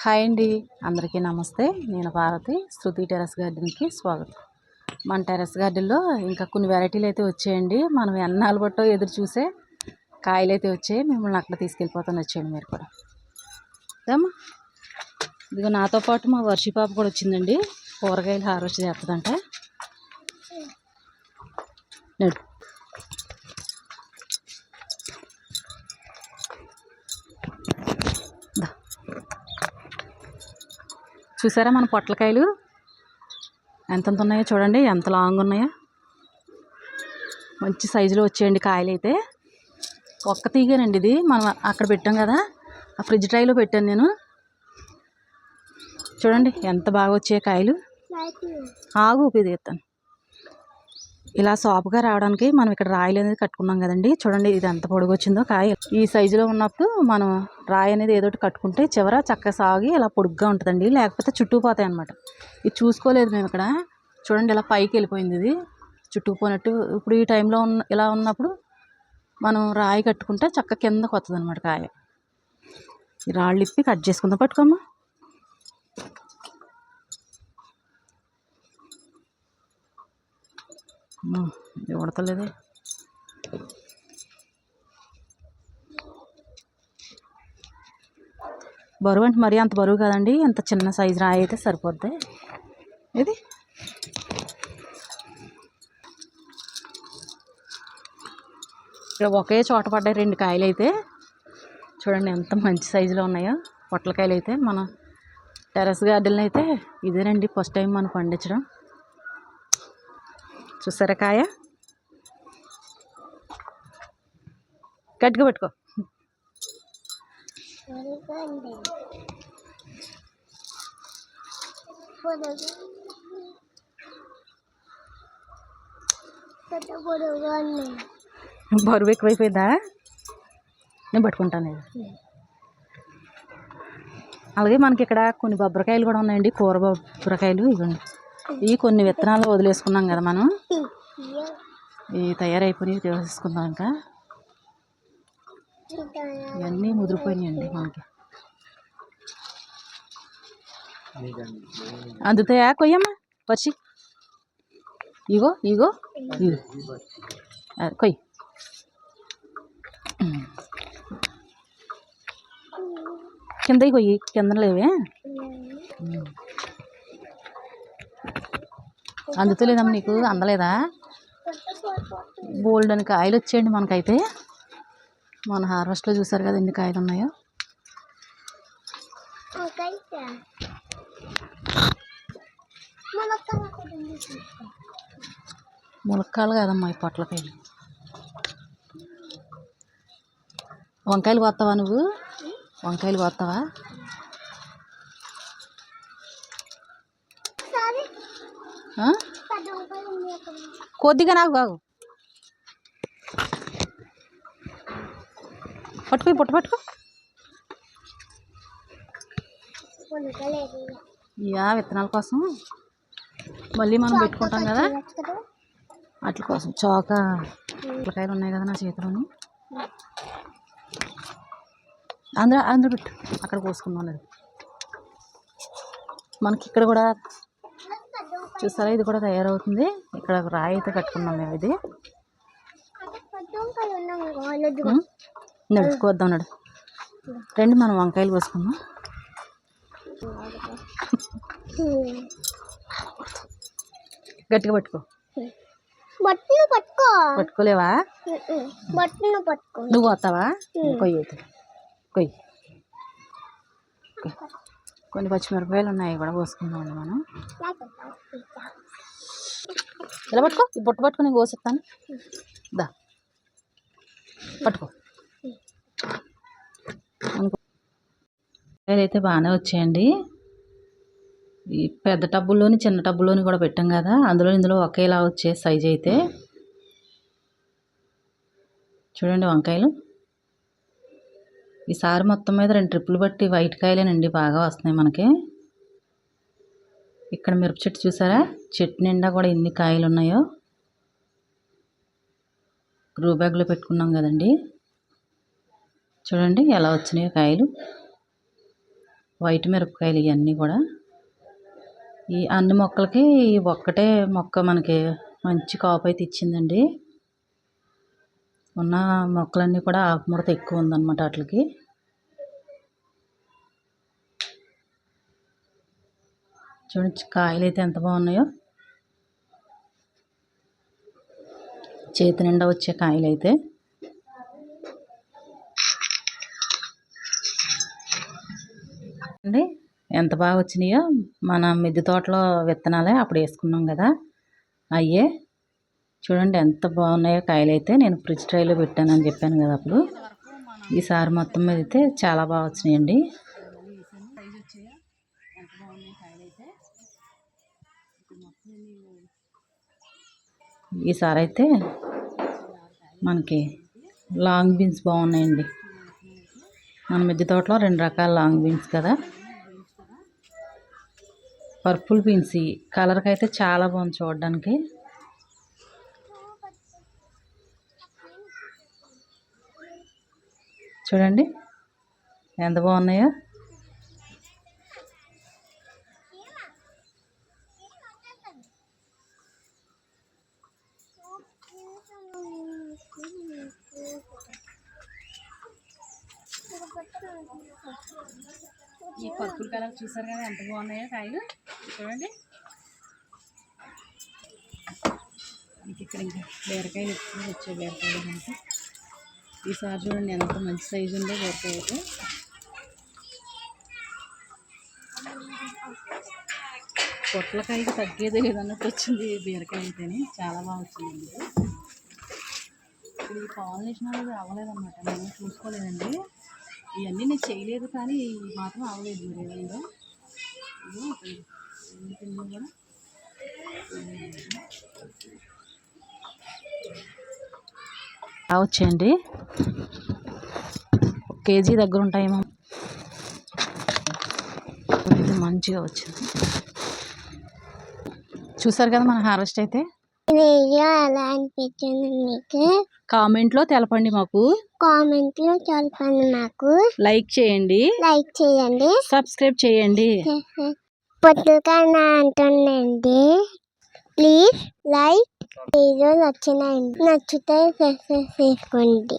Hi అండి, అందరికీ నమస్తే. నేను పార్వతి. శృతి టెర్రస్ గార్డెన్కి స్వాగతం. మన టెర్రస్ గార్డెన్లో ఇంకా కొన్ని వెరైటీలు అయితే వచ్చాయండి. మనం ఎన్నాళ్ళు బట్టో ఎదురు చూసే కాయలు అయితే వచ్చాయి. మిమ్మల్ని అక్కడ తీసుకెళ్ళిపోతాను, వచ్చేయండి మీరు కూడా. ఏమా ఇదిగో నాతో పాటు మా వర్షి పాప కూడా వచ్చిందండి. కూరగాయలు హార్వెస్ట్ చేస్తుందంట. నడు. చూసారా మన పొట్లకాయలు ఎంతెంత ఉన్నాయో చూడండి, ఎంత లాంగ్ ఉన్నాయో. మంచి సైజులో వచ్చేయండి కాయలు అయితే. ఒక్క తీగనండి ఇది. మనం అక్కడ పెట్టాం కదా, ఆ ఫ్రిడ్జ్ ట్రైలో పెట్టాను నేను. చూడండి ఎంత బాగా వచ్చాయి కాయలు. ఆగు తీస్తాను. ఇలా సాపుగా రావడానికి మనం ఇక్కడ రాయిలు అనేది కట్టుకున్నాం కదండి. చూడండి ఇది ఎంత పొడుగు వచ్చిందో కాయ. ఈ సైజులో ఉన్నప్పుడు మనం రాయి అనేది ఏదోటి కట్టుకుంటే చివర చక్కగా సాగి ఇలా పొడుగ్గా ఉంటుందండి, లేకపోతే చుట్టుకుపోతాయి అన్నమాట. ఇది చూసుకోలేదు మేము ఇక్కడ. చూడండి ఇలా పైకి వెళ్ళిపోయింది ఇది, చుట్టుకుపోయినట్టు. ఇప్పుడు ఈ టైంలో ఇలా ఉన్నప్పుడు మనం రాయి కట్టుకుంటే చక్క కిందకు వస్తుంది అనమాట కాయ. ఈ రాళ్ళు ఇప్పి కట్ చేసుకుందాం. పట్టుకోమ్మా. ఇది ఉడతలేదే. బరువు అంటే మరీ అంత బరువు కాదండి, అంత చిన్న సైజు రాయి అయితే సరిపోద్ది. ఇది ఇక్కడ ఒకే చోట పడ్డాయి 2 కాయలు అయితే. చూడండి ఎంత మంచి సైజులో ఉన్నాయో పొట్లకాయలు అయితే. మన టెర్రస్ గార్డెన్లో అయితే ఇదేనండి ఫస్ట్ టైం మనం పండించడం. చూసారా కాయ. గట్టిగా పెట్టుకో. బరువు ఎక్కువైపోయిందా? నేను పట్టుకుంటాను. అలాగే మనకి ఇక్కడ కొన్ని బొబ్బరకాయలు కూడా ఉన్నాయండి, కూర బొబ్బరకాయలు. ఇవ్వండి, ఇవి కొన్ని విత్తనాలు వదిలేసుకున్నాం కదా మనం. ఇవి తయారైపోయి తీసుకుందాం. ఇంకా ఇవన్నీ ముదిరిపోయినాయండి మనకి. అందుతాయా? కొయ్యమ్మా వచ్చి. ఇగో ఇగో కొయ్యి. కింద కొయ్యి, కింద లేవే. అందుతలేదమ్మా నీకు? అందలేదా? బోల్డ్ అని కాయలు వచ్చేయండి మనకైతే. మన హార్వెస్ట్లో చూసారు కదా ఎన్ని కాయలు ఉన్నాయో. ములక్కాయలు కాదమ్మా ఈ పొట్లకాయలు. వంకాయలు కోస్తావా నువ్వు? వంకాయలు కోస్తావా? కొద్దిగా నాకు బాగు పట్టుకుని పుట్ట పట్టుకో. ఇయా విత్తనాల కోసం మళ్ళీ మనం పెట్టుకుంటాం కదా, వాటి కోసం. పుల్లకాయలు ఉన్నాయి కదా నా చేతిలోని. అందరూ పెట్టు, అక్కడ కోసుకుందాం. లేదు మనకి ఇక్కడ కూడా చూసారా, ఇది కూడా తయారవుతుంది. ఇక్కడ రాయి అయితే కట్టుకున్నాం మేము. ఇది నడుచుకోద్దాం. నడు రండి, మనం వంకాయలు కోసుకుందాం. గట్టిగా పట్టుకో. పట్టుకోలేవా? నువ్వు పోతావా? కొయ్యి అయితే కొయ్యి. కొన్ని పచ్చిమిరపకాయలు ఉన్నాయి, కూడా కోసుకుందామండి మనం. ఇలా పట్టుకో. ఈ బొట్టు పట్టుకో, నేను కోసిస్తాను. దా పట్టుకో. అయితే బాగానే వచ్చాయండి. ఈ పెద్ద టబ్బుల్లోని చిన్న టబ్బుల్లోని కూడా పెట్టాం కదా, ఇందులో ఒకేలా వచ్చే సైజు అయితే. చూడండి వంకాయలు ఈసారి మొత్తం మీద 2 ట్రిప్పులు బట్టి వైట్ కాయలేనండి బాగా వస్తున్నాయి మనకి. ఇక్కడ మిరప చెట్టు చూసారా, చెట్టు నిండా కూడా ఎన్ని కాయలు ఉన్నాయో. గ్రూ బ్యాగ్లో పెట్టుకున్నాం కదండి. చూడండి ఎలా వచ్చినాయో కాయలు. వైట్ మిరపకాయలు ఇవన్నీ కూడా. ఈ అన్ని మొక్కలకి ఒక్కటే మొక్క మనకి మంచి కాపు అయితే ఇచ్చిందండి. ఉన్న మొక్కలన్నీ కూడా ఆకుముడత ఎక్కువ ఉందన్నమాట వాటికి. చూడండి కాయలు అయితే ఎంత బాగున్నాయో, చేతి నిండా వచ్చే కాయలు అయితే. అండి ఎంత బాగా వచ్చినాయో. మన మిద్దె తోటలో విత్తనాలే అప్పుడు వేసుకున్నాం కదా, అయ్యే చూడండి ఎంత బాగున్నాయో కాయలు అయితే. నేను ఫ్రిడ్జ్ ట్రైలో పెట్టానని చెప్పాను కదా అప్పుడు. ఈసారి మొత్తం మీద అయితే చాలా బాగా వచ్చినాయండి. ఈసారి అయితే మనకి లాంగ్ బీన్స్ బాగున్నాయండి. మన మిద్దె తోటలో 2 రకాల లాంగ్ బీన్స్ కదా. పర్పుల్ బీన్స్ ఈ కలర్కి అయితే చాలా బాగుంది చూడడానికి. చూడండి ఎంత బాగున్నాయో. ఈ పర్పుల్ కలర్ చూసారు కదా ఎంత బాగున్నాయో కాయలు. చూడండి ఇక్కడ ఇంకా బీరకాయలు ఎక్కువ వచ్చాయి. బీరకాయలు మనకి ఈసారి చూడండి ఎంత మంచి సైజు ఉందో బీరకాయ అయితే. పొట్లకాయకి తగ్గేదే లేదన్నట్టు వచ్చింది బీరకాయ అయితేనే. చాలా బాగా వచ్చిందండి. ఇప్పుడు ఈ పాలినేషన్ అనేది అవ్వలేదన్నమాట, నేను చూసుకోలేదండి. ఇవన్నీ నేను చేయలేదు కానీ మాత్రం అవ్వలేదు. మరి ఏమైందో కూడా వచ్చేయండి. 1 కేజీ దగ్గర ఉంటాయేమో. ఇది మంచిగా వచ్చింది. చూసారు కదా మన హార్వెస్ట్ అయితే. వీడియో ఎలా అనిపించింది మీకు కామెంట్లో తెలపండి మాకు. లైక్ చేయండి, సబ్స్క్రైబ్ చేయండి. పొద్దుకన్నా అంటుండండి. Please like. వీడియో నచ్చితే సబ్స్క్రైబ్ చేసుకోండి.